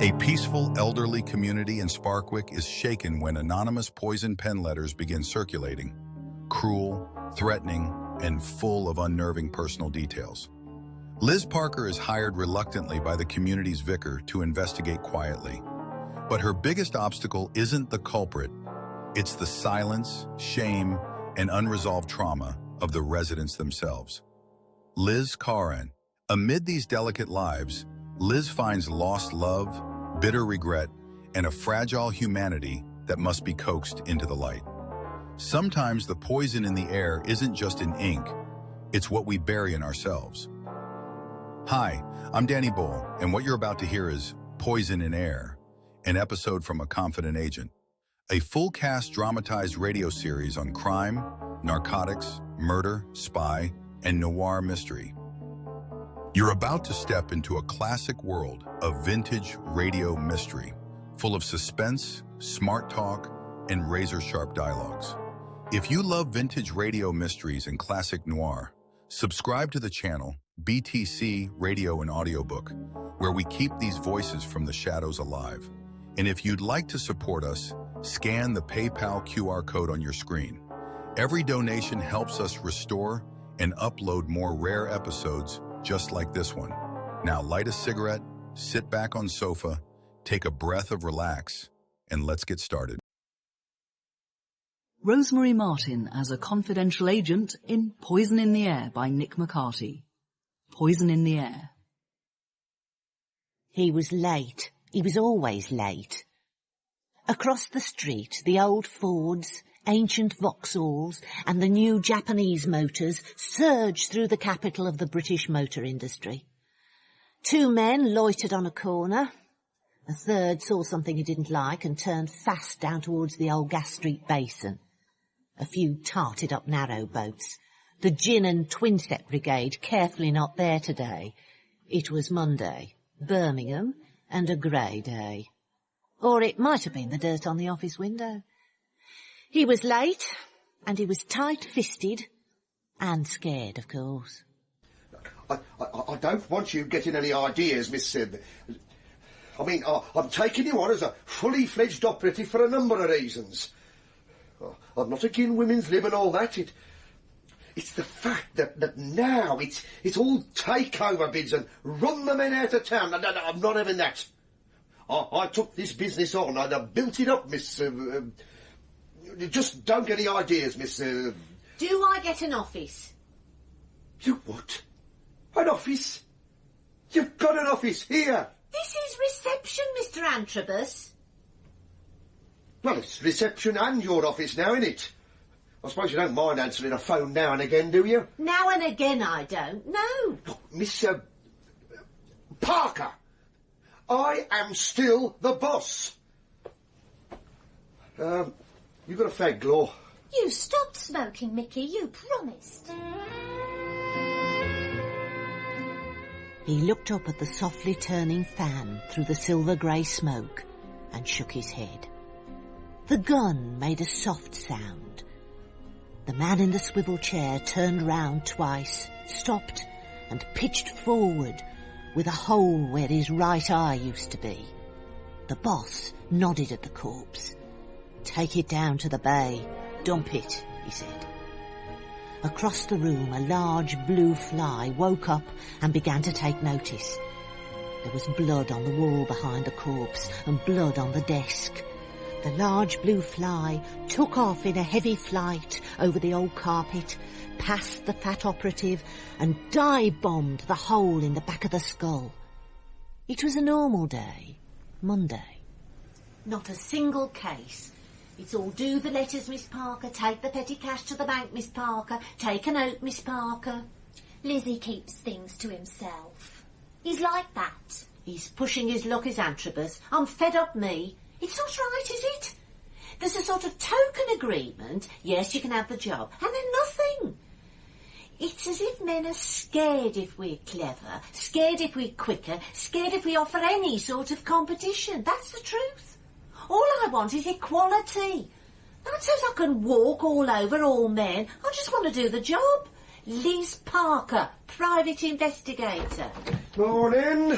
A peaceful elderly community in Sparkwick is shaken when anonymous poison pen letters begin circulating, cruel, threatening, and full of unnerving personal details. Liz Parker is hired reluctantly by the community's vicar to investigate quietly. But her biggest obstacle isn't the culprit, it's the silence, shame, and unresolved trauma of the residents themselves. Liz Karen. Amid these delicate lives, Liz finds lost love, bitter regret, and a fragile humanity that must be coaxed into the light. Sometimes the poison in the air isn't just in ink, it's what we bury in ourselves. Hi, I'm Danny Bull, and what you're about to hear is Poison in Air, an episode from A Confident Agent, a full-cast dramatized radio series on crime, narcotics, murder, spy, and noir mystery. You're about to step into a classic world of vintage radio mystery, full of suspense, smart talk, and razor-sharp dialogues. If you love vintage radio mysteries and classic noir, subscribe to the channel BTC Radio and Audiobook, where we keep these voices from the shadows alive. And if you'd like to support us, scan the PayPal QR code on your screen. Every donation helps us restore and upload more rare episodes just like this one. Now light a cigarette, sit back on sofa, take a breath of relax, and let's get started. Rosemary Martin as a confidential agent in Poison in the Air by Nick McCarty. Poison in the Air. He was late. He was always late. Across the street, the old Fords, ancient Vauxhalls and the new Japanese motors surged through the capital of the British motor industry. Two men loitered on a corner. A third saw something he didn't like and turned fast down towards the old Gas Street Basin. A few tarted up narrow boats. The Gin and Twinset Brigade carefully not there today. It was Monday, Birmingham, and a grey day. Or it might have been the dirt on the office window. He was late, and he was tight-fisted, and scared, of course. I don't want you getting any ideas, Miss... I'm taking you on as a fully-fledged operative for a number of reasons. I'm not against women's lib and all that. It's the fact that now it's all takeover bids and run the men out of town. No, I'm not having that. I took this business on. I built it up, Miss... Just don't get any ideas, Miss... Do I get an office? You what? An office? You've got an office here. This is reception, Mr. Antrobus. Well, it's reception and your office now, isn't it? I suppose you don't mind answering a phone now and again, do you? Now and again I don't, no. Look, Miss... Parker, I am still the boss. You got a fag, Glaw? You stopped smoking, Mickey, you promised. He looked up at the softly turning fan through the silver-grey smoke and shook his head. The gun made a soft sound. The man in the swivel chair turned round twice, stopped and pitched forward with a hole where his right eye used to be. The boss nodded at the corpse. Take it down to the bay. Dump it, he said. Across the room, a large blue fly woke up and began to take notice. There was blood on the wall behind the corpse and blood on the desk. The large blue fly took off in a heavy flight over the old carpet, past the fat operative, and dive-bombed the hole in the back of the skull. It was a normal day, Monday. Not a single case. It's all do the letters, Miss Parker, take the petty cash to the bank, Miss Parker, take a note, Miss Parker. Lizzie keeps things to himself. He's like that. He's pushing his luck as Antrobus. I'm fed up, me. It's not right, is it? There's a sort of token agreement. Yes, you can have the job. And then nothing. It's as if men are scared if we're clever, scared if we're quicker, scared if we offer any sort of competition. That's the truth. All I want is equality. Not so I can walk all over all men. I just want to do the job. Liz Parker, private investigator. Morning.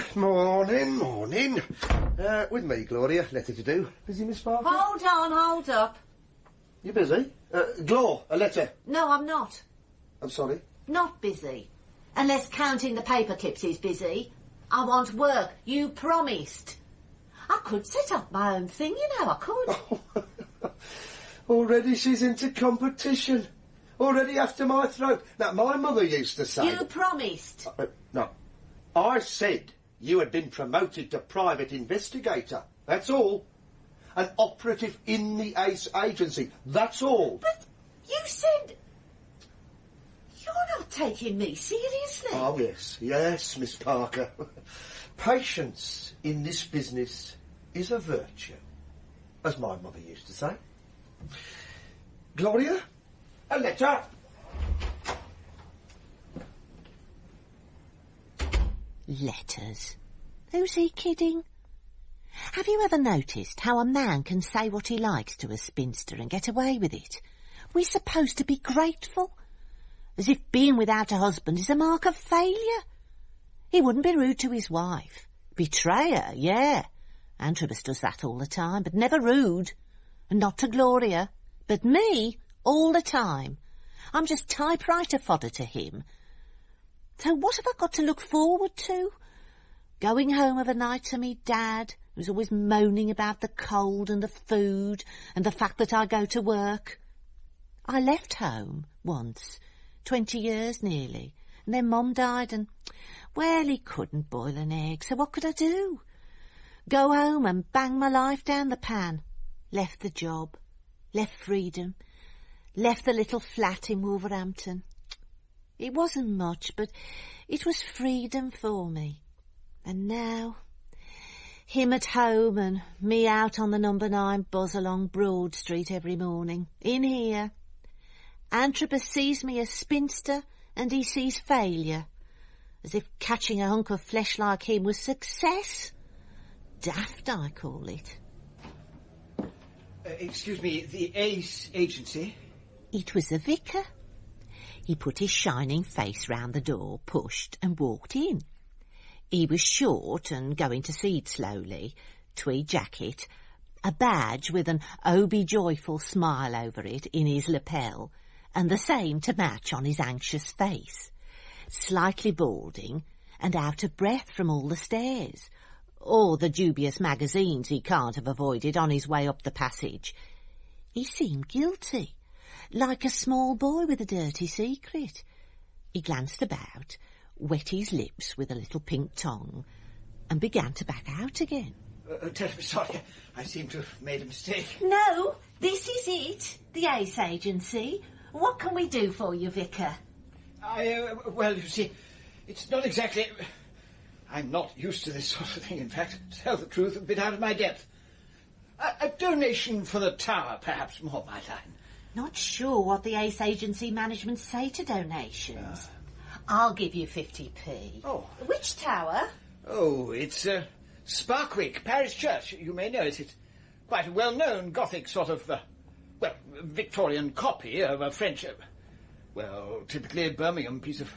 With me, Gloria. Letter to do. Busy, Miss Parker? Hold up. You busy? Glor, a letter. No, I'm not. I'm sorry. Not busy. Unless counting the paper clips is busy. I want work. You promised. I could set up my own thing, you know, I could. Already she's into competition. Already after my throat. Now, my mother used to say... You promised. No. I said you had been promoted to private investigator. That's all. An operative in the Ace Agency. That's all. But you said... You're not taking me seriously. Oh, yes, Miss Parker. Patience in this business is a virtue, as my mother used to say. Gloria, a letter. Letters? Who's he kidding? Have you ever noticed how a man can say what he likes to a spinster and get away with it? We're supposed to be grateful. As if being without a husband is a mark of failure. He wouldn't be rude to his wife. Betray her, yeah. Antrobus does that all the time, but never rude. And not to Gloria. But me, all the time. I'm just typewriter fodder to him. So what have I got to look forward to? Going home of a night to me dad, who's always moaning about the cold and the food and the fact that I go to work. I left home once, 20 years nearly, and then Mum died and, well, he couldn't boil an egg, so what could I do? Go home and bang my life down the pan. Left the job, left freedom, left the little flat in Wolverhampton. It wasn't much, but it was freedom for me. And now, him at home and me out on the number 9 buzz along Broad Street every morning, in here. Antrobus sees me a spinster and he sees failure, as if catching a hunk of flesh like him was success. Daft, I call it. Excuse me, the Ace Agency? It was the vicar. He put his shining face round the door, pushed and walked in. He was short and going to seed slowly, tweed jacket, a badge with an "Oh be joyful" smile over it in his lapel, and the same to match on his anxious face, slightly balding and out of breath from all the stairs, or the dubious magazines he can't have avoided on his way up the passage. He seemed guilty, like a small boy with a dirty secret. He glanced about, wet his lips with a little pink tongue, and began to back out again. Terribly sorry. I seem to have made a mistake. No, this is it, the Ace Agency. What can we do for you, Vicar? Well, you see, it's not exactly... I'm not used to this sort of thing, in fact. To tell the truth, a bit out of my depth. A donation for the tower, perhaps more my line. Not sure what the Ace Agency management say to donations. I'll give you 50p. Oh. Which tower? Oh, it's Sparkwick, Parish Church. You may know it. It's quite a well-known Gothic sort of, Victorian copy of a French, typically a Birmingham piece of...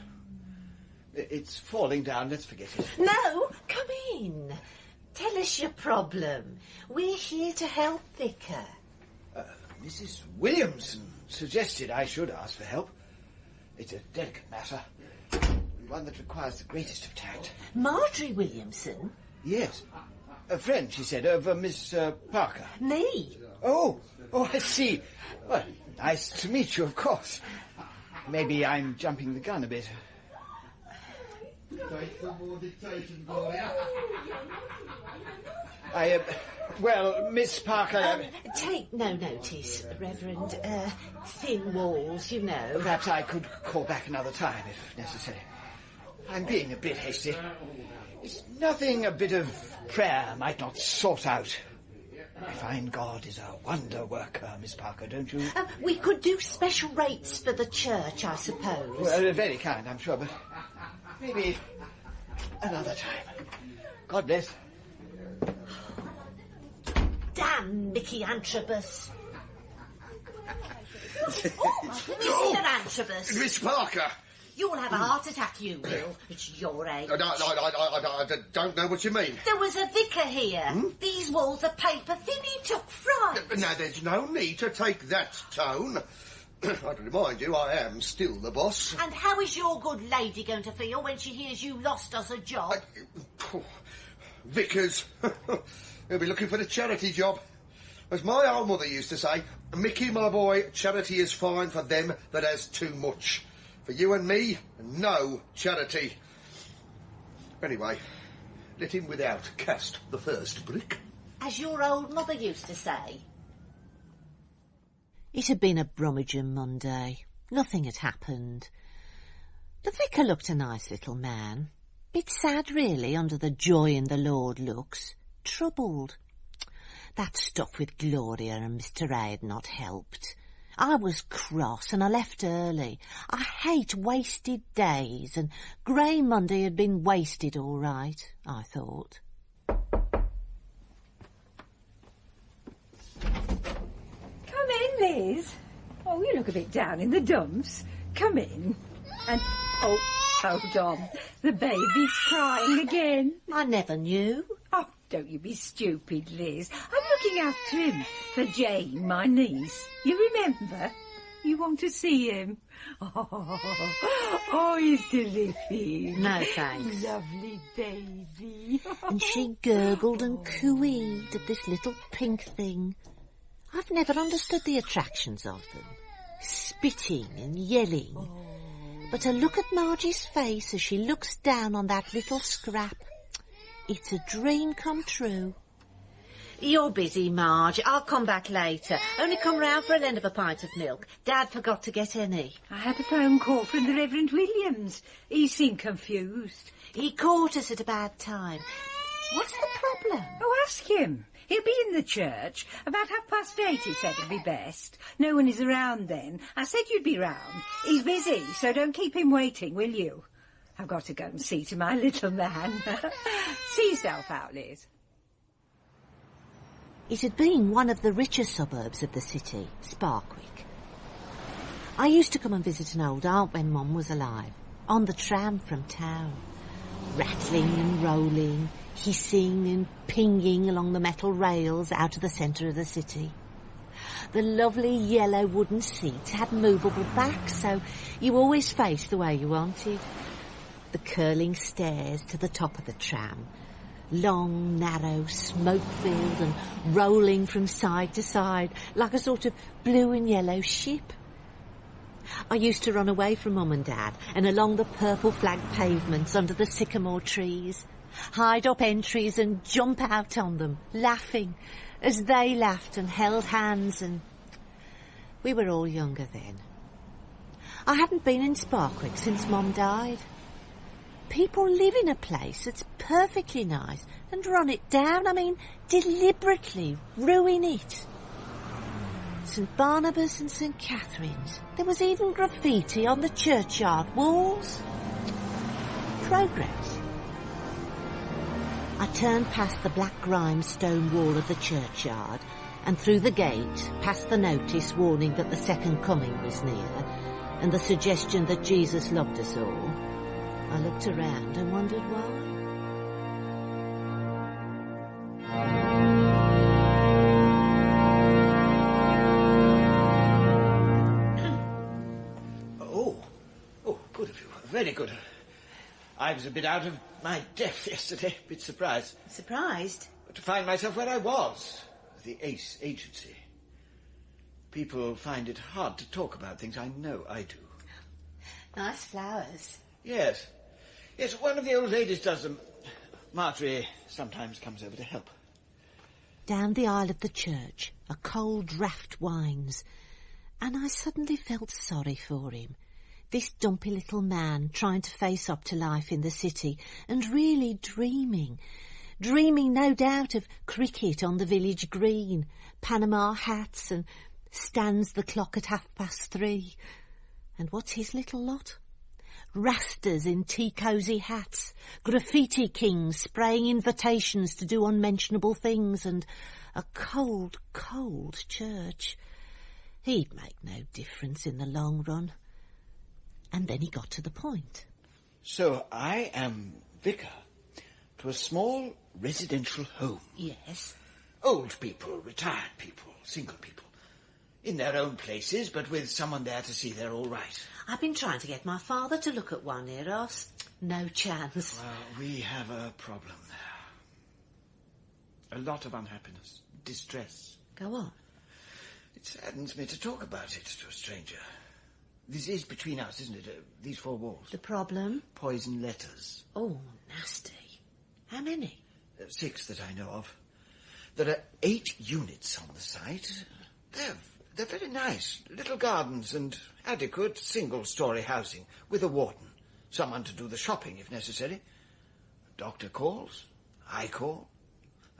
It's falling down, let's forget it. No, come in. Tell us your problem. We're here to help, Vicar. Mrs. Williamson suggested I should ask for help. It's a delicate matter, one that requires the greatest of tact. Marjorie Williamson? Yes. A friend, she said, of Miss Parker. Me? Oh, I see. Well, nice to meet you, of course. Maybe I'm jumping the gun a bit. Miss Parker... Take no notice, Reverend. Thin walls, you know. Perhaps I could call back another time, if necessary. I'm being a bit hasty. It's nothing a bit of prayer might not sort out. I find God is a wonder worker, Miss Parker, don't you? We could do special rates for the church, I suppose. Well, very kind, I'm sure, but maybe another time. God bless. Damn Mickey Antrobus. Mr. Antrobus. Miss Parker, You'll have a heart attack, you will. It's your age. I don't know what you mean. There was a vicar here. These walls are paper thin. He took fright. Now, there's no need to take that tone. I'd remind you, I am still the boss. And how is your good lady going to feel when she hears you lost us a job? Vicars. He'll be looking for the charity job. As my old mother used to say, Mickey, my boy, charity is fine for them that has too much. For you and me, no charity. Anyway, let him without cast the first brick. As your old mother used to say. It had been a Brummagem Monday. Nothing had happened. The vicar looked a nice little man. Bit sad, really, under the joy in the Lord looks. Troubled. That stuff with Gloria and Mr. A had not helped. I was cross and I left early. I hate wasted days, and Grey Monday had been wasted all right, I thought. Come in, Liz. Oh, you look a bit down in the dumps. Come in. And, oh, hold on. The baby's crying again. I never knew. Oh, don't you be stupid, Liz. I'm looking after him for Jane, my niece. You remember? You want to see him? Oh, he's terrific. No, thanks. Lovely baby. And she gurgled and cooeyed at this little pink thing. I've never understood the attractions of them. Spitting and yelling. But to look at Margie's face as she looks down on that little scrap, it's a dream come true. You're busy, Marge. I'll come back later. Only come round for an end of a pint of milk. Dad forgot to get any. I had a phone call from the Reverend Williams. He seemed confused. He caught us at a bad time. What's the problem? Oh, ask him. He'll be in the church. About 8:30, he said it'd be best. No one is around then. I said you'd be round. He's busy, so don't keep him waiting, will you? I've got to go and see to my little man. See yourself out, Liz. It had been one of the richer suburbs of the city, Sparkwick. I used to come and visit an old aunt when Mum was alive, on the tram from town, rattling and rolling, hissing and pinging along the metal rails out of the centre of the city. The lovely yellow wooden seats had movable backs, so you always faced the way you wanted. The curling stairs to the top of the tram, long, narrow, smoke-filled and rolling from side to side like a sort of blue and yellow ship. I used to run away from Mum and Dad and along the purple-flagged pavements under the sycamore trees, hide up entries and jump out on them, laughing as they laughed and held hands, and we were all younger then. I hadn't been in Sparkwick since Mum died. People live in a place that's perfectly nice and run it down, deliberately ruin it. St Barnabas and St Catherine's. There was even graffiti on the churchyard walls. Progress. I turned past the black grime stone wall of the churchyard and through the gate, past the notice warning that the second coming was near and the suggestion that Jesus loved us all. I looked around and wondered why. Oh, good of you. Very good. I was a bit out of my depth yesterday, a bit surprised. Surprised? To find myself where I was, the Ace Agency. People find it hard to talk about things. I know I do. Nice flowers. Yes. Yes, one of the old ladies does them. Marjorie sometimes comes over to help. Down the aisle of the church, a cold draught winds, and I suddenly felt sorry for him. This dumpy little man trying to face up to life in the city and really dreaming no doubt of cricket on the village green, Panama hats and stands the clock at 3:30. And what's his little lot? Rastas in tea-cosy hats, graffiti kings spraying invitations to do unmentionable things, and a cold, cold church. He'd make no difference in the long run. And then he got to the point. So I am vicar to a small residential home. Yes. Old people, retired people, single people. In their own places, but with someone there to see they're all right. I've been trying to get my father to look at one here, Ross. No chance. Well, we have a problem there. A lot of unhappiness, distress. Go on. It saddens me to talk about it to a stranger. This is between us, isn't it? These four walls. The problem? Poison letters. Oh, nasty. How many? 6 that I know of. There are 8 units on the site. They're very nice. Little gardens and adequate single-storey housing with a warden. Someone to do the shopping if necessary. A doctor calls. I call.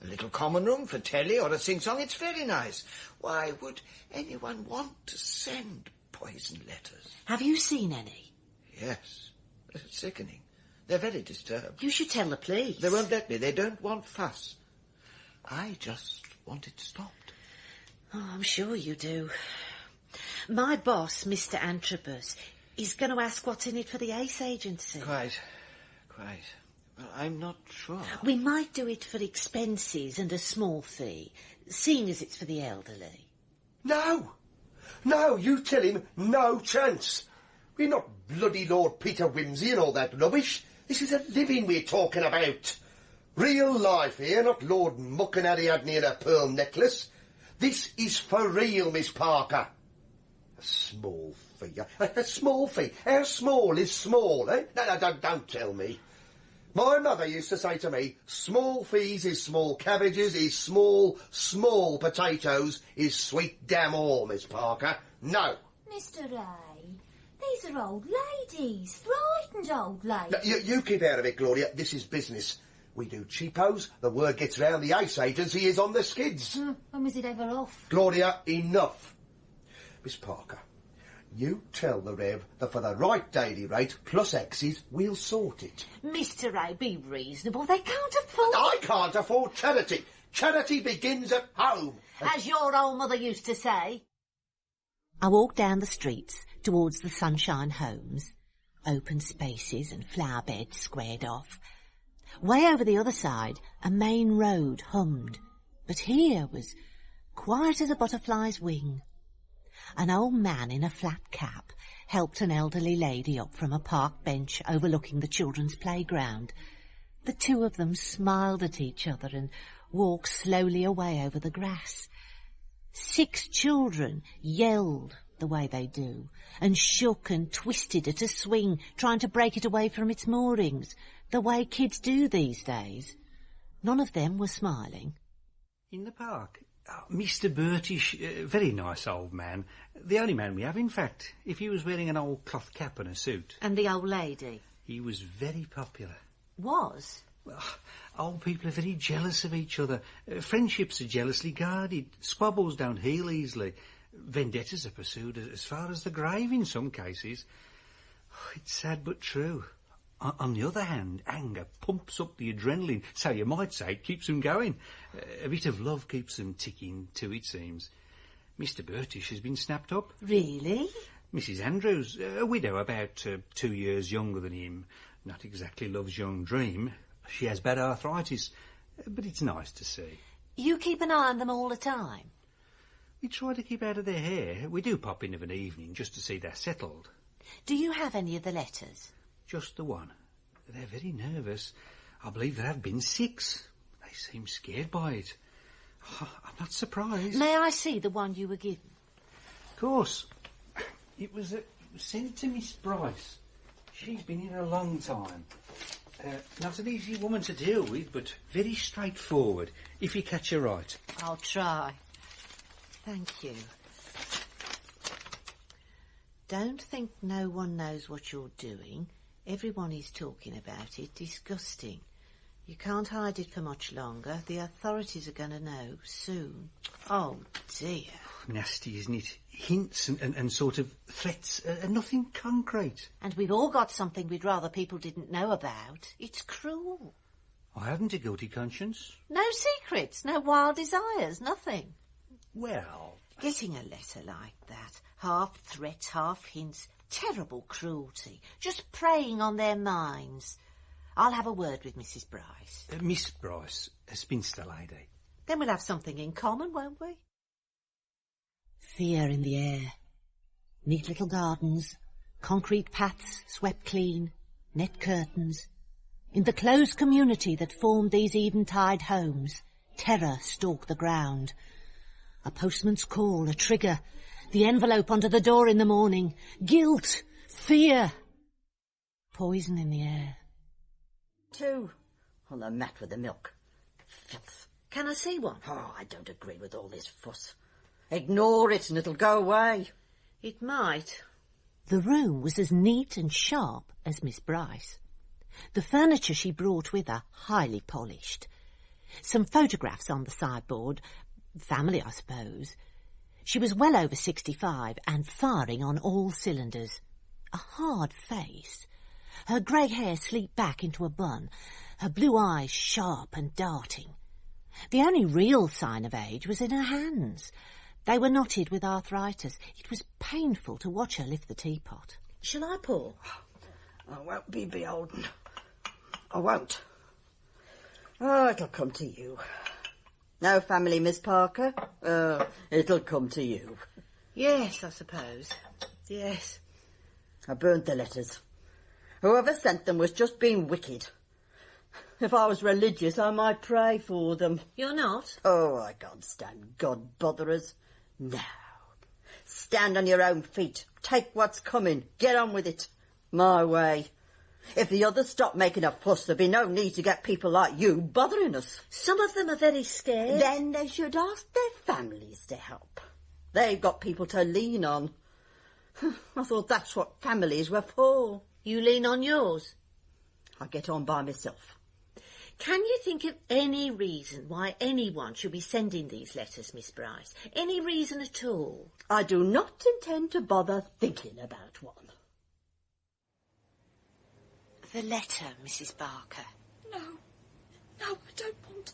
A little common room for telly or a sing-song. It's very nice. Why would anyone want to send poison letters? Have you seen any? Yes. It's sickening. They're very disturbed. You should tell the police. They won't let me. They don't want fuss. I just want it stopped. Oh, I'm sure you do. My boss, Mr. Antrobus, is going to ask what's in it for the Ace Agency. Quite. Well, I'm not sure. We might do it for expenses and a small fee, seeing as it's for the elderly. No, you tell him no chance. We're not bloody Lord Peter Wimsey and all that rubbish. This is a living we're talking about. Real life here, not Lord Muck and Ariadne and a pearl necklace. This is for real, Miss Parker. A small fee. A small fee. How small is small, eh? No, don't tell me. My mother used to say to me, small fees is small cabbages, is small potatoes, is sweet damn all, Miss Parker. No. Mr. Ray, these are old ladies, frightened old ladies. No, you keep out of it, Gloria. This is business. We do cheapos. The word gets round the Ace Agency is on the skids. When was it ever off? Gloria, enough. Miss Parker, you tell the Rev that for the right daily rate plus X's, we'll sort it. Mr. Ray, be reasonable. They can't afford... I can't afford charity. Charity begins at home. As your old mother used to say. I walked down the streets towards the Sunshine Homes. Open spaces and flower beds squared off. Way over the other side, a main road hummed. But here was quiet as a butterfly's wing. An old man in a flat cap helped an elderly lady up from a park bench overlooking the children's playground. The two of them smiled at each other and walked slowly away over the grass. 6 children yelled the way they do and shook and twisted at a swing, trying to break it away from its moorings, the way kids do these days. None of them were smiling. In the park? Mr. Burtish, very nice old man. The only man we have, in fact, if he was wearing an old cloth cap and a suit. And the old lady? He was very popular. Was? Well, old people are very jealous of each other. Friendships are jealously guarded. Squabbles don't heal easily. Vendettas are pursued as far as the grave in some cases. Oh, it's sad but true. On the other hand, anger pumps up the adrenaline, so you might say it keeps them going. A bit of love keeps them ticking too, it seems. Mr. Burtish has been snapped up. Really? Mrs. Andrews, a widow about 2 years younger than him. Not exactly love's young dream. She has bad arthritis, but it's nice to see. You keep an eye on them all the time? We try to keep out of their hair. We do pop in of an evening just to see they're settled. Do you have any of the letters? Just the one. They're very nervous. I believe there have been 6. They seem scared by it. Oh, I'm not surprised. May I see the one you were given? Of course. It was sent to Miss Bryce. She's been here a long time. Not an easy woman to deal with, but very straightforward, if you catch her right. I'll try. Thank you. Don't think no one knows what you're doing. Everyone is talking about it. Disgusting. You can't hide it for much longer. The authorities are going to know soon. Oh, dear. Nasty, isn't it? Hints and sort of threats, nothing concrete. And we've all got something we'd rather people didn't know about. It's cruel. I haven't a guilty conscience. No secrets, no wild desires, nothing. Well... Getting a letter like that, half threats, half hints, Terrible cruelty. Just preying on their minds. I'll have a word with Mrs. Bryce. Miss Bryce, a spinster lady. Then we'll have something in common, won't we? Fear in the air. Neat little gardens, concrete paths swept clean, net curtains. In the closed community that formed these eventide homes, terror stalked the ground. A postman's call, a trigger, the envelope under the door in the morning, guilt, fear. Poison in the air. 2 on the mat with the milk. Filth. Can I see one? Oh, I don't agree with all this fuss. Ignore it and it'll go away. It might. The room was as neat and sharp as Miss Bryce. The furniture she brought with her, highly polished. Some photographs on the sideboard. Family, I suppose. She was well over 65 and firing on all cylinders. A hard face. Her grey hair sleeked back into a bun. Her blue eyes sharp and darting. The only real sign of age was in her hands. They were knotted with arthritis. It was painful to watch her lift the teapot. Shall I pour? I won't be beholden. I won't. Oh, it'll come to you. No family, Miss Parker? It'll come to you. Yes, I suppose. Yes. I burnt the letters. Whoever sent them was just being wicked. If I was religious, I might pray for them. You're not? Oh, I can't stand God botherers. No. Stand on your own feet. Take what's coming. Get on with it. My way. If the others stop making a fuss, there'd be no need to get people like you bothering us. Some of them are very scared. Then they should ask their families to help. They've got people to lean on. I thought that's what families were for. You lean on yours? I get on by myself. Can you think of any reason why anyone should be sending these letters, Miss Bryce? Any reason at all? I do not intend to bother thinking about one. The letter, Mrs. Barker. No, I don't want.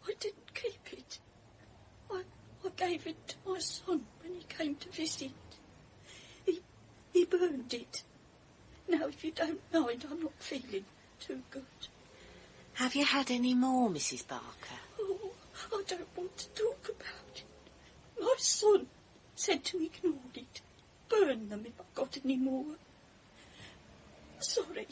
I didn't keep it. I gave it to my son when he came to visit. He burned it. Now, if you don't mind, I'm not feeling too good. Have you had any more, Mrs. Barker? Oh, I don't want to talk about it. My son said to ignore it. Burn them if I've got any more. Sorry.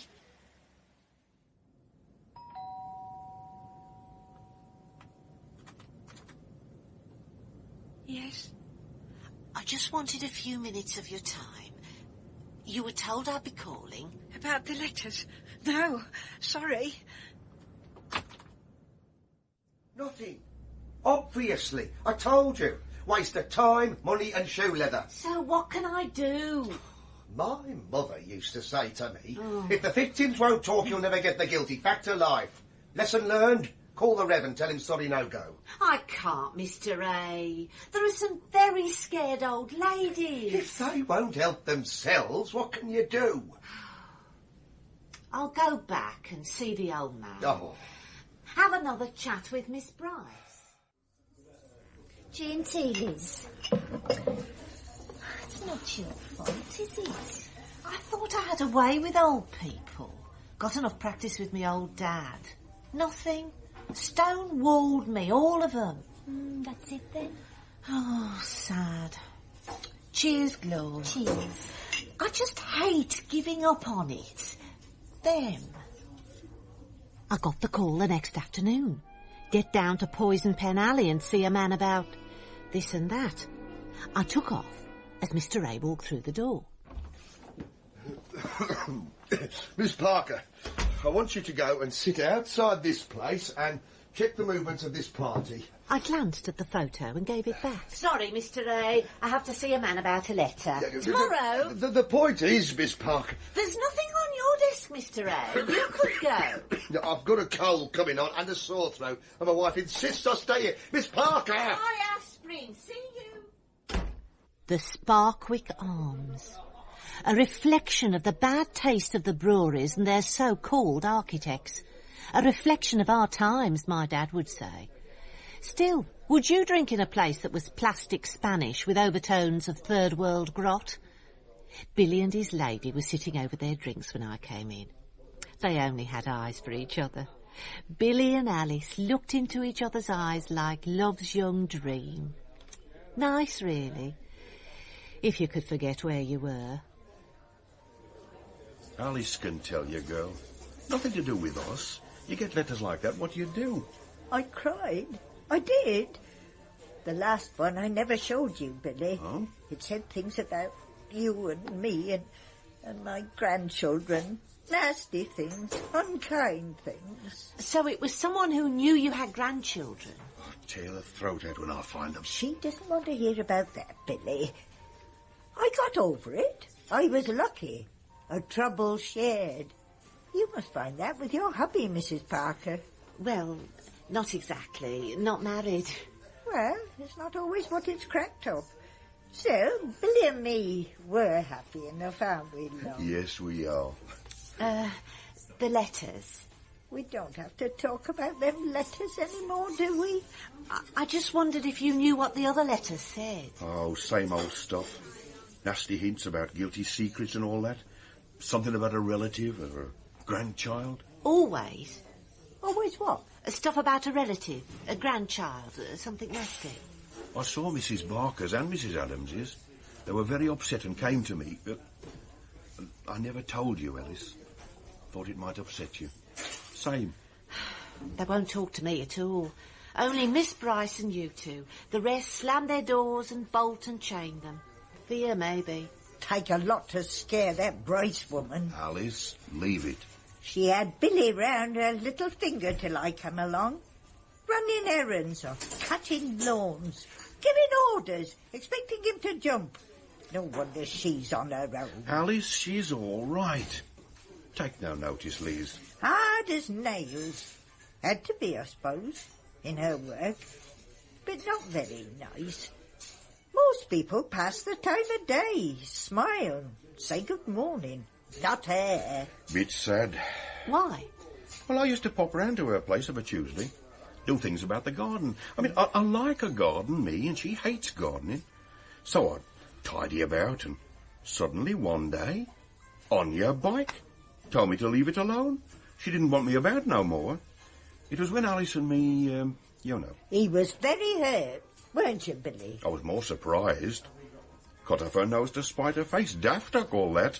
Yes? I just wanted a few minutes of your time. You were told I'd be calling. About the letters? No, sorry. Nothing. Obviously. I told you. Waste of time, money and shoe leather. So what can I do? My mother used to say to me, if the victims won't talk, you'll never get the guilty. Fact of life. Lesson learned. Call the Rev and tell him sorry, no go. I can't, Mr. A. There are some very scared old ladies. If they won't help themselves, what can you do? I'll go back and see the old man. Oh. Have another chat with Miss Bryce. G&T, Liz. It's not your fault, is it? I thought I had a way with old people. Got enough practice with me old dad. Nothing. Stone-walled me, all of them. That's it then. Oh, sad. Cheers, Glow. Cheers. I just hate giving up on it. Them. I got the call the next afternoon. Get down to Poison Pen Alley and see a man about this and that. I took off as Mr. A walked through the door. Miss Parker, I want you to go and sit outside this place and check the movements of this party. I glanced at the photo and gave it back. Sorry, Mr. A. I have to see a man about a letter. Tomorrow? The point is, Miss Parker... There's nothing on your desk, Mr. A. You could go. I've got a cold coming on and a sore throat, and my wife insists I stay here. Miss Parker! Hi, Aspirin. See you. The Sparkwick Arms. A reflection of the bad taste of the breweries and their so-called architects. A reflection of our times, my dad would say. Still, would you drink in a place that was plastic Spanish with overtones of third world grot? Billy and his lady were sitting over their drinks when I came in. They only had eyes for each other. Billy and Alice looked into each other's eyes like love's young dream. Nice, really, if you could forget where you were. Alice can tell you, girl. Nothing to do with us. You get letters like that, what do you do? I cried. I did. The last one I never showed you, Billy. Oh? It said things about you and me and my grandchildren. Nasty things, unkind things. So it was someone who knew you had grandchildren? I'll tear the throat out when I find them. She doesn't want to hear about that, Billy. I got over it. I was lucky. A trouble shared. You must find that with your hubby, Mrs. Parker. Well, not exactly. Not married. Well, it's not always what it's cracked up. So, Billy and me were happy enough, aren't we, love? Yes, we are. The letters. We don't have to talk about them letters anymore, do we? I just wondered if you knew what the other letters said. Oh, same old stuff. Nasty hints about guilty secrets and all that. Something about a relative or a grandchild. Always? Always what? Stuff about a relative, a grandchild, something nasty. I saw Mrs. Barker's and Mrs. Adams's. They were very upset and came to me. I never told you, Alice. Thought it might upset you. Same. They won't talk to me at all. Only Miss Bryce and you two. The rest slam their doors and bolt and chain them. Fear, maybe. Take a lot to scare that Bryce woman. Alice, leave it. She had Billy round her little finger till I come along. Running errands or cutting lawns. Giving orders, expecting him to jump. No wonder she's on her own. Alice, she's all right. Take no notice, Liz. Hard as nails. Had to be, I suppose, in her work. But not very nice. Most people pass the time of day, smile, say good morning. Not her. Bit sad. Why? Well, I used to pop round to her place of a Tuesday. Do things about the garden. I mean, I like a garden, me, and she hates gardening. So I'd tidy about, and suddenly one day, on your bike, told me to leave it alone. She didn't want me about no more. It was when Alice and me, you know. He was very hurt, weren't you, Billy? I was more surprised. Cut off her nose to spite her face. Daft, I call that.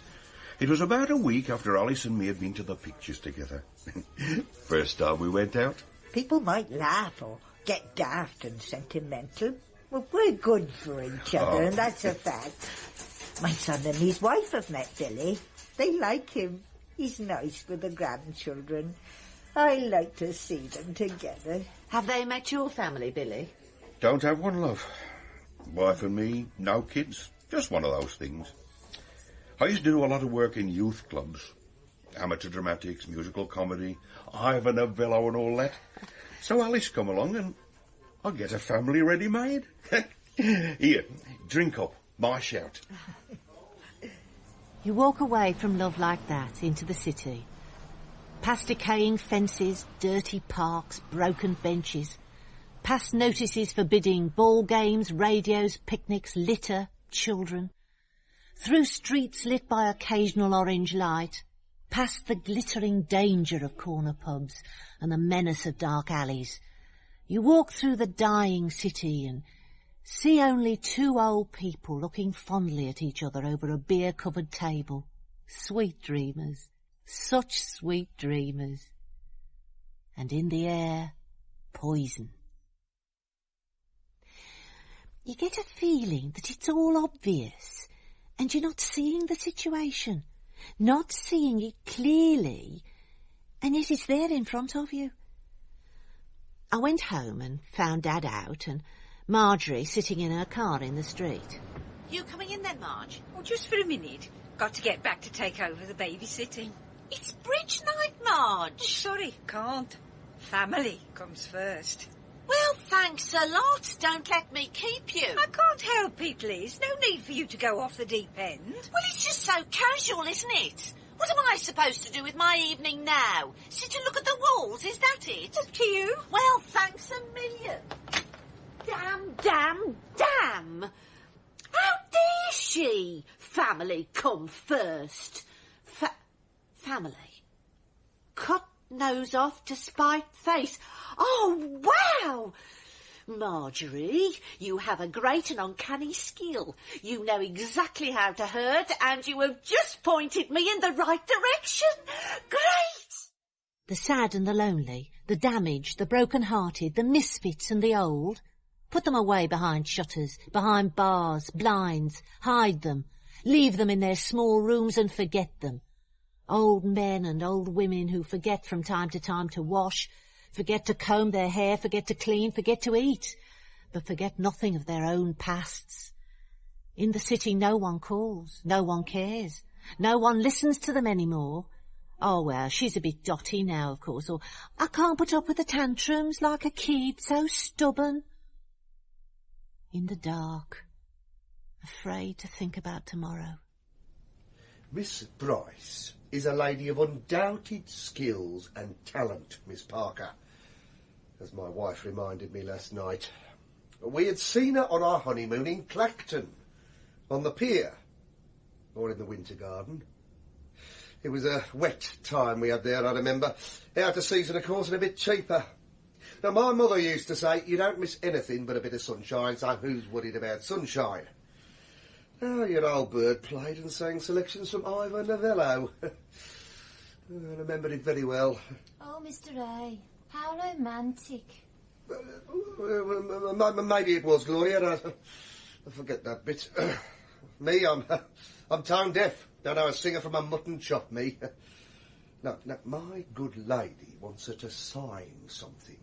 It was about a week after Alice and me had been to the pictures together. First time we went out. People might laugh or get daft and sentimental. Well, we're good for each other, and that's a fact. My son and his wife have met Billy. They like him. He's nice with the grandchildren. I like to see them together. Have they met your family, Billy? Don't have one, love. Wife and me, no kids. Just one of those things. I used to do a lot of work in youth clubs. Amateur dramatics, musical comedy, Ivan Novello and all that. So Alice come along and I'll get a family ready-made. Here, drink up, my shout. You walk away from love like that into the city. Past decaying fences, dirty parks, broken benches. Past notices forbidding ball games, radios, picnics, litter, children. Through streets lit by occasional orange light. Past the glittering danger of corner pubs and the menace of dark alleys. You walk through the dying city and see only two old people looking fondly at each other over a beer-covered table. Sweet dreamers. Such sweet dreamers. And in the air, poison. You get a feeling that it's all obvious and you're not seeing the situation. Not seeing it clearly, and yet it's there in front of you. I went home and found Dad out and Marjorie sitting in her car in the street. You coming in then, Marge? Oh, just for a minute. Got to get back to take over the babysitting. It's bridge night, Marge. Oh, sorry, can't. Family comes first. Well, thanks a lot. Don't let me keep you. I can't help it, Liz. No need for you to go off the deep end. Well, it's just so casual, isn't it? What am I supposed to do with my evening now? Sit and look at the walls, is that it? Up to you. Well, thanks a million. Damn, damn, damn. How dare she? family come first. Family. Cut nose off to spite face. Oh, wow! Marjorie, you have a great and uncanny skill. You know exactly how to hurt, and you have just pointed me in the right direction. Great! The sad and the lonely, the damaged, the broken-hearted, the misfits and the old. Put them away behind shutters, behind bars, blinds. Hide them. Leave them in their small rooms and forget them. Old men and old women who forget from time to time to wash, forget to comb their hair, forget to clean, forget to eat, but forget nothing of their own pasts. In the city no one calls, no one cares, no one listens to them any more. Oh, well, she's a bit dotty now, of course, or I can't put up with the tantrums like a kid, so stubborn. In the dark, afraid to think about tomorrow. Miss Bryce is a lady of undoubted skills and talent, Miss Parker, as my wife reminded me last night. We had seen her on our honeymoon in Clacton, on the pier, or in the Winter Garden. It was a wet time we had there, I remember. Out of season, of course, and a bit cheaper. Now, my mother used to say, you don't miss anything but a bit of sunshine, so who's worried about sunshine? Oh, your old bird played and sang selections from Ivor Novello. I remember it very well. Oh, Mr. A, how romantic. Maybe it was, Gloria. I forget that bit. Me, I'm tone deaf. Don't know a singer from a mutton chop, me. Now, my good lady wants her to sign something.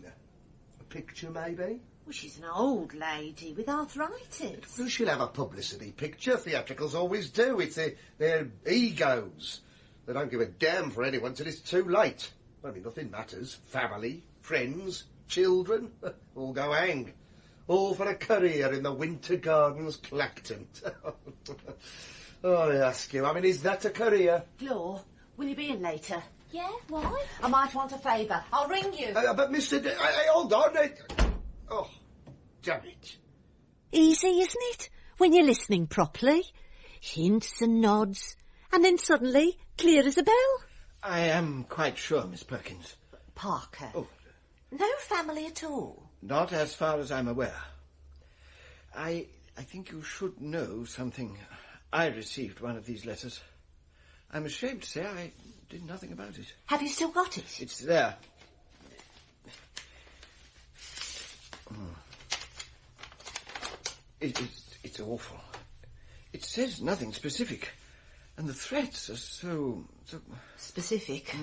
A picture, maybe? Well, she's an old lady with arthritis. Well, she'll have a publicity picture. Theatricals always do. It's their egos. They don't give a damn for anyone till it's too late. I mean, nothing matters. Family, friends, children, all go hang. All for a career in the Winter Gardens, Clacton. Oh, I ask you, I mean, is that a career? Glor, will you be in later? Yeah, why? I might want a favour. I'll ring you. But Mr. Hold on. Oh, damn it. Easy, isn't it? When you're listening properly. Hints and nods. And then suddenly, clear as a bell. I am quite sure, Miss Perkins. Parker. Oh. No family at all? Not as far as I'm aware. I think you should know something. I received one of these letters. I'm ashamed to say I did nothing about it. Have you still got it? It's there. It's awful. It says nothing specific. And the threats are so... Specific?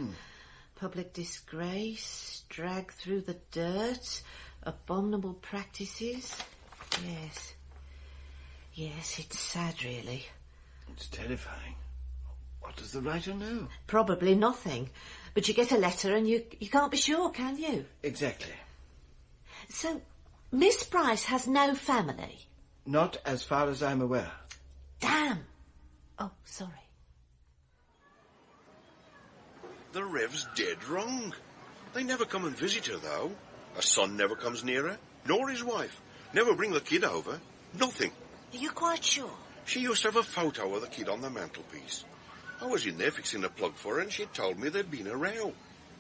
Public disgrace, drag through the dirt, abominable practices. Yes, it's sad, really. It's terrifying. What does the writer know? Probably nothing. But you get a letter and you can't be sure, can you? Exactly. So, Miss Bryce has no family? Not as far as I'm aware. Damn! Oh, sorry. The Rev's dead wrong. They never come and visit her, though. Her son never comes near her, nor his wife. Never bring the kid over. Nothing. Are you quite sure? She used to have a photo of the kid on the mantelpiece. I was in there fixing a plug for her, and she told me there'd been a row.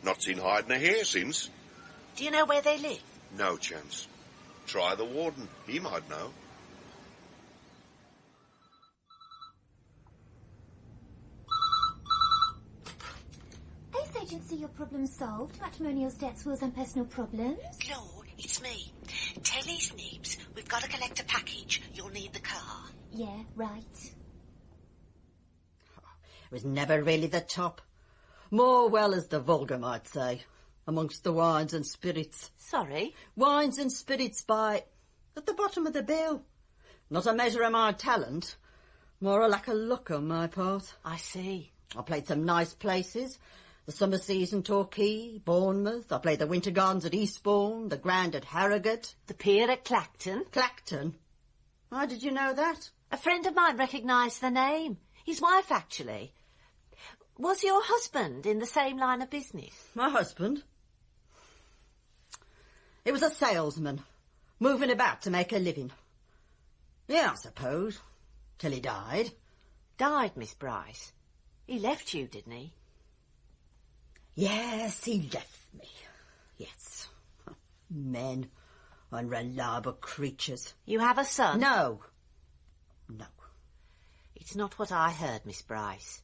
Not seen hide nor hair since. Do you know where they live? No chance. Try the warden. He might know. Ace Agency, your problem solved. Matrimonials, debts, wills and personal problems. Lord, it's me. Tell these Neebs we've got to collect a package. You'll need the car. Yeah, right. It was never really the top. More well, as the vulgar might say, amongst the wines and spirits. Sorry? Wines and spirits at the bottom of the bill. Not a measure of my talent, more a lack of luck on my part. I see. I played some nice places. The summer season, Torquay, Bournemouth. I played the Winter Gardens at Eastbourne, the Grand at Harrogate. The pier at Clacton. Clacton? How did you know that? A friend of mine recognised the name. His wife, actually. Was your husband in the same line of business? My husband? He was a salesman, moving about to make a living. Yeah, I suppose. Till he died. Died, Miss Bryce? He left you, didn't he? Yes, he left me. Yes. Men, unreliable creatures. You have a son? No. No. It's not what I heard, Miss Bryce.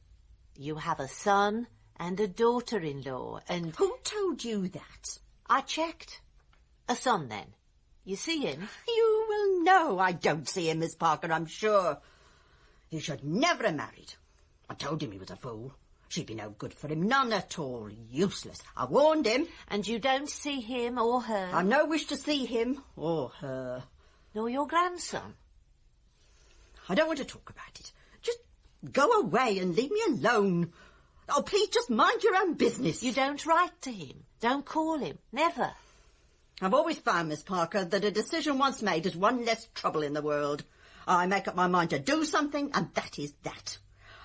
You have a son and a daughter-in-law, and... Who told you that? I checked. A son, then. You see him? You will know I don't see him, Miss Parker, I'm sure. He should never have married. I told him he was a fool. She'd be no good for him, none at all. Useless. I warned him. And you don't see him or her? I've no wish to see him or her. Nor your grandson? I don't want to talk about it. Just go away and leave me alone. Oh, please, just mind your own business. You don't write to him. Don't call him. Never. I've always found, Miss Parker, that a decision once made is one less trouble in the world. I make up my mind to do something, and that is that.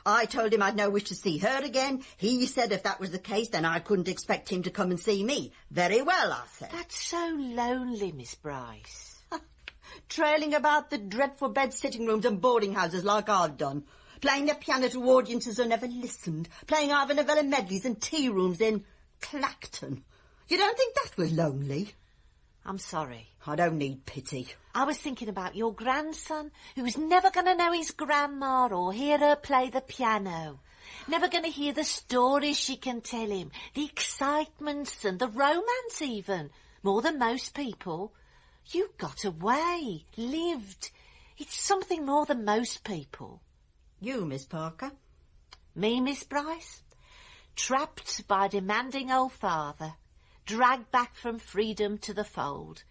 I told him I'd no wish to see her again. He said if that was the case, then I couldn't expect him to come and see me. Very well, I said. That's so lonely, Miss Bryce. Trailing about the dreadful bed-sitting rooms and boarding houses like I've done. Playing the piano to audiences who never listened. Playing Ivor Novello medleys in tea rooms in Clacton. You don't think that was lonely? I'm sorry. I don't need pity. I was thinking about your grandson, who's never going to know his grandma or hear her play the piano. Never going to hear the stories she can tell him, the excitements and the romance even, more than most people. You got away, lived. It's something more than most people. You, Miss Parker? Me, Miss Bryce? Trapped by a demanding old father, dragged back from freedom to the fold.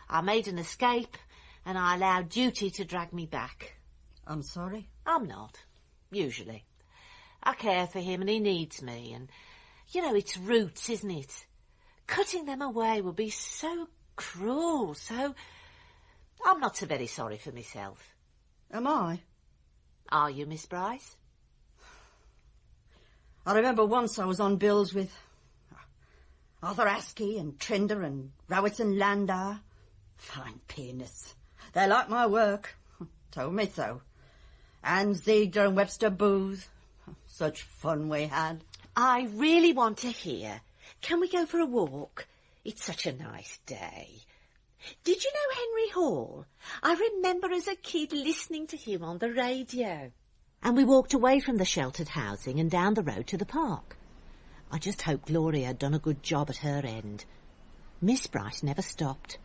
I made an escape, and I allowed duty to drag me back. I'm sorry? I'm not, usually. I care for him and he needs me, and, you know, it's roots, isn't it? Cutting them away would be so cruel, so... I'm not so very sorry for myself. Am I? Are you, Miss Bryce? I remember once I was on bills with Arthur Askey and Trinder and Rowitz and Landau. Fine pianists. They liked my work. Told me so. And Ziegler and Webster Booth. Such fun we had. I really want to hear. Can we go for a walk? It's such a nice day. Did you know Henry Hall? I remember as a kid listening to him on the radio. And we walked away from the sheltered housing and down the road to the park. I just hope Gloria had done a good job at her end. Miss Bryce never stopped.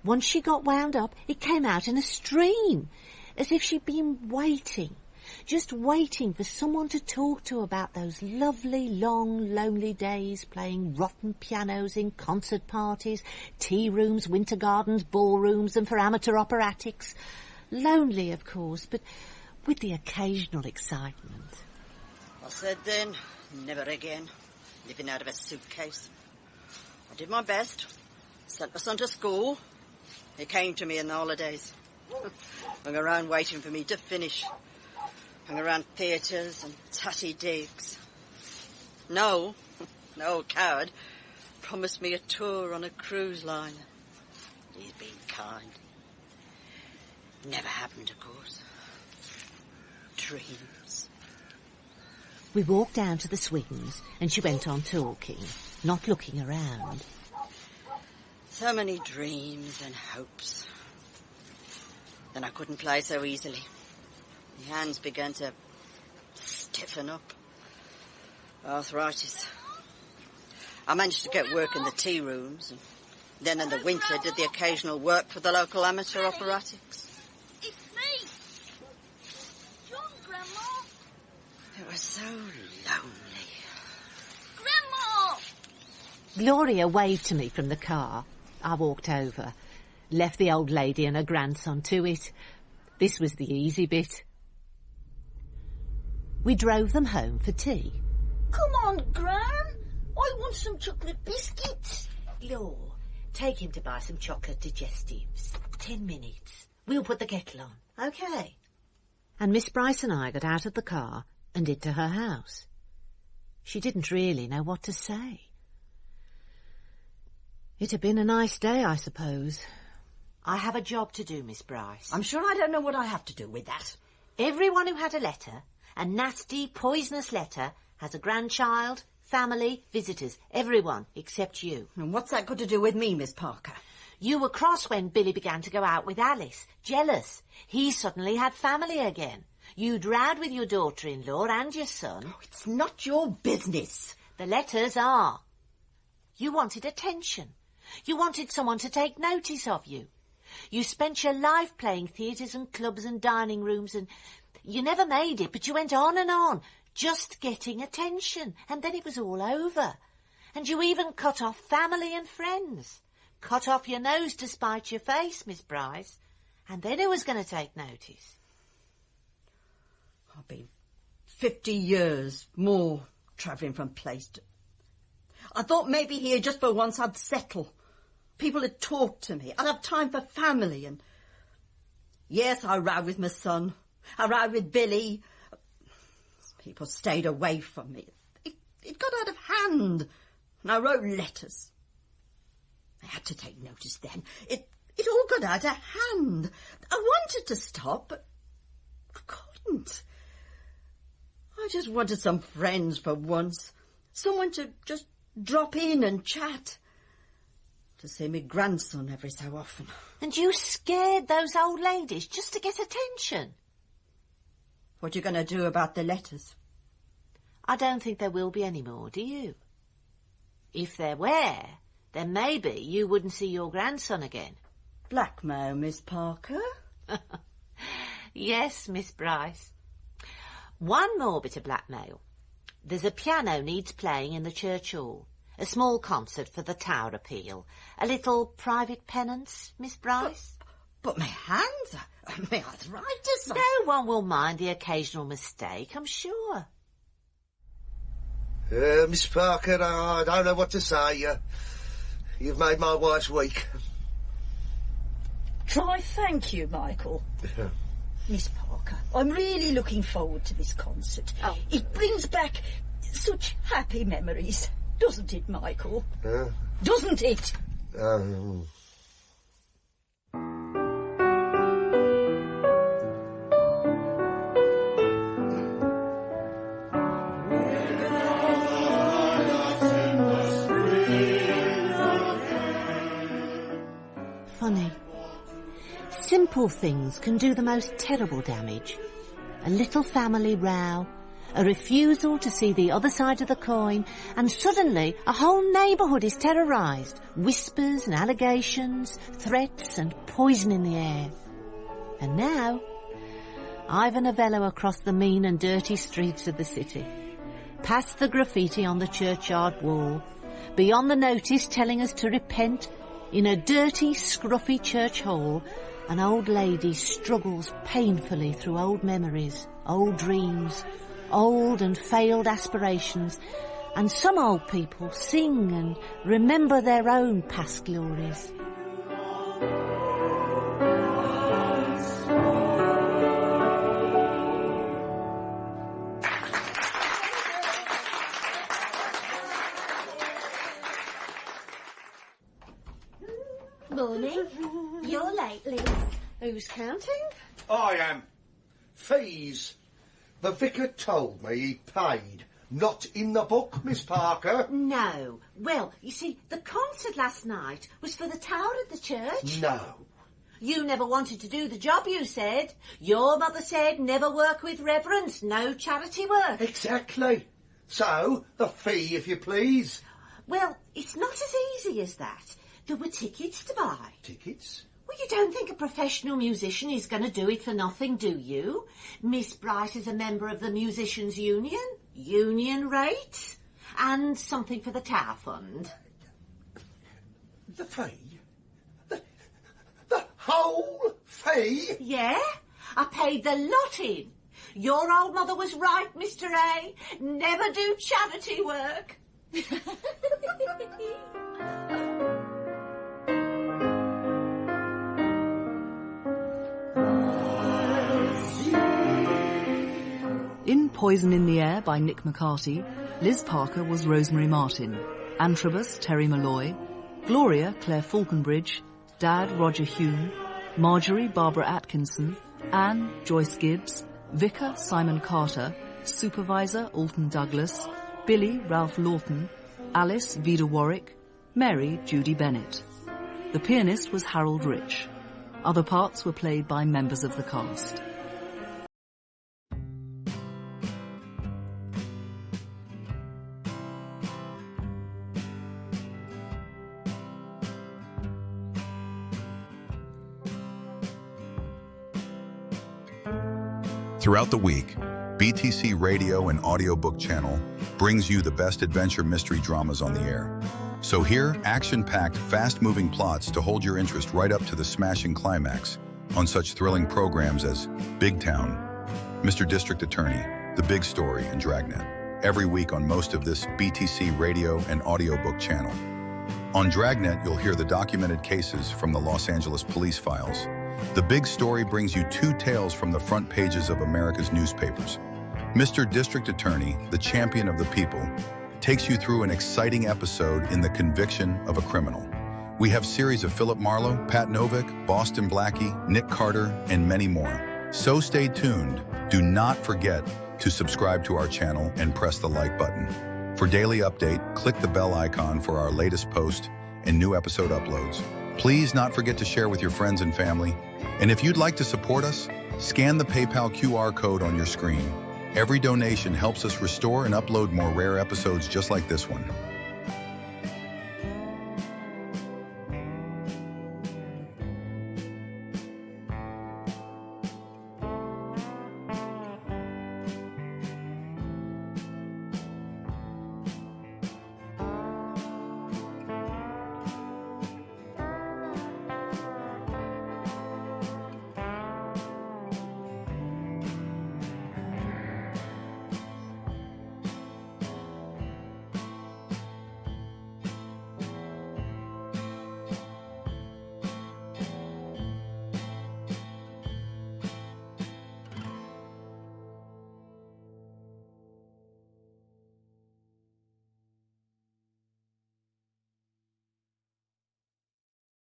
Once she got wound up, it came out in a stream, as if she'd been waiting, just waiting for someone to talk to about those lovely, long, lonely days playing rotten pianos in concert parties, tea rooms, winter gardens, ballrooms, and for amateur operatics. Lonely, of course, but with the occasional excitement. I said then, never again, living out of a suitcase. I did my best, sent my son to school. He came to me in the holidays, hung around waiting for me to finish, hung around theatres and tatty digs. No coward, promised me a tour on a cruise liner. He's been kind. Never happened, of course. Dreams. We walked down to the swings and she went on talking, not looking around. So many dreams and hopes. Then I couldn't play so easily. My hands began to stiffen up. Arthritis. I managed to get work in the tea rooms, and then in the winter did the occasional work for the local amateur operatics. It's me! John, Grandma! It was so lonely. Grandma! Gloria waved to me from the car. I walked over, left the old lady and her grandson to it. This was the easy bit. We drove them home for tea. Come on, Gran. I want some chocolate biscuits. Law, take him to buy some chocolate digestives. 10 minutes. We'll put the kettle on. OK. And Miss Bryce and I got out of the car and into her house. She didn't really know what to say. It had been a nice day, I suppose. I have a job to do, Miss Bryce. I'm sure I don't know what I have to do with that. Everyone who had a letter A nasty, poisonous letter has a grandchild, family, visitors, everyone except you. And what's that got to do with me, Miss Parker? You were cross when Billy began to go out with Alice, jealous. He suddenly had family again. You'd rowed with your daughter-in-law and your son. Oh, it's not your business. The letters are. You wanted attention. You wanted someone to take notice of you. You spent your life playing theatres and clubs and dining rooms, and you never made it, but you went on, just getting attention, and then it was all over. And you even cut off family and friends. Cut off your nose to spite your face, Miss Bryce. And then who was going to take notice? I've been 50 years more travelling from place to... I thought maybe here just for once I'd settle. People had talked to me. I'd have time for family and... Yes, I rowed with my son. I rowed with Billy. People stayed away from me. It got out of hand. And I wrote letters. I had to take notice then. It all got out of hand. I wanted to stop, but I couldn't. I just wanted some friends for once. Someone to just drop in and chat. To see my grandson every so often. And you scared those old ladies just to get attention. What are you going to do about the letters? I don't think there will be any more, do you? If there were, then maybe you wouldn't see your grandson again. Blackmail, Miss Parker? Yes, Miss Bryce. One more bit of blackmail. There's a piano needs playing in the church hall. A small concert for the Tower appeal. A little private penance, Miss Bryce? But my hands, my arthritis... No one will mind the occasional mistake, I'm sure. Miss Parker, I don't know what to say. You've made my wife's week. Try thank you, Michael. Miss Parker, I'm really looking forward to this concert. Oh. It brings back such happy memories, doesn't it, Michael? Doesn't it? Funny. Simple things can do the most terrible damage. A little family row, a refusal to see the other side of the coin, and suddenly a whole neighbourhood is terrorised. Whispers and allegations, threats and poison in the air. And now, I've a novello across the mean and dirty streets of the city. Past the graffiti on the churchyard wall, beyond the notice telling us to repent, in a dirty, scruffy church hall, an old lady struggles painfully through old memories, old dreams, old and failed aspirations, and some old people sing and remember their own past glories. Morning. You're late, Liz. Who's counting? I am. Fees. The vicar told me he paid. Not in the book, Miss Parker. No. Well, you see, the concert last night was for the tower of the church. No. You never wanted to do the job, you said. Your mother said never work with reverence, no charity work. Exactly. So, the fee, if you please. Well, it's not as easy as that. There were tickets to buy. Tickets? Well, you don't think a professional musician is going to do it for nothing, do you? Miss Bright is a member of the Musicians' Union. Union rates. And something for the Tower Fund. The fee? The whole fee? Yeah, I paid the lot in. Your old mother was right, Mr. A. Never do charity work. In Poison in the Air by Nick McCarty, Liz Parker was Rosemary Martin, Antrobus Terry Malloy, Gloria Claire Falconbridge, Dad Roger Hume, Marjorie Barbara Atkinson, Anne Joyce Gibbs, Vicar Simon Carter, Supervisor Alton Douglas, Billy Ralph Lawton, Alice Vida Warwick, Mary Judy Bennett. The pianist was Harold Rich. Other parts were played by members of the cast. Throughout the week, BTC Radio and Audiobook channel brings you the best adventure mystery dramas on the air. So here, action-packed, fast-moving plots to hold your interest right up to the smashing climax on such thrilling programs as Big Town, Mr. District Attorney, The Big Story, and Dragnet. Every week on most of this BTC Radio and Audiobook channel. On Dragnet, you'll hear the documented cases from the Los Angeles police files. The Big Story brings you 2 tales from the front pages of America's newspapers. Mr. District Attorney, the champion of the people, takes you through an exciting episode in the conviction of a criminal. We have series of Philip Marlowe, Pat Novick, Boston Blackie, Nick Carter, and many more. So stay tuned. Do not forget to subscribe to our channel and press the like button. For daily update, click the bell icon for our latest post and new episode uploads. Please not forget to share with your friends and family. And if you'd like to support us, scan the PayPal QR code on your screen. Every donation helps us restore and upload more rare episodes just like this one.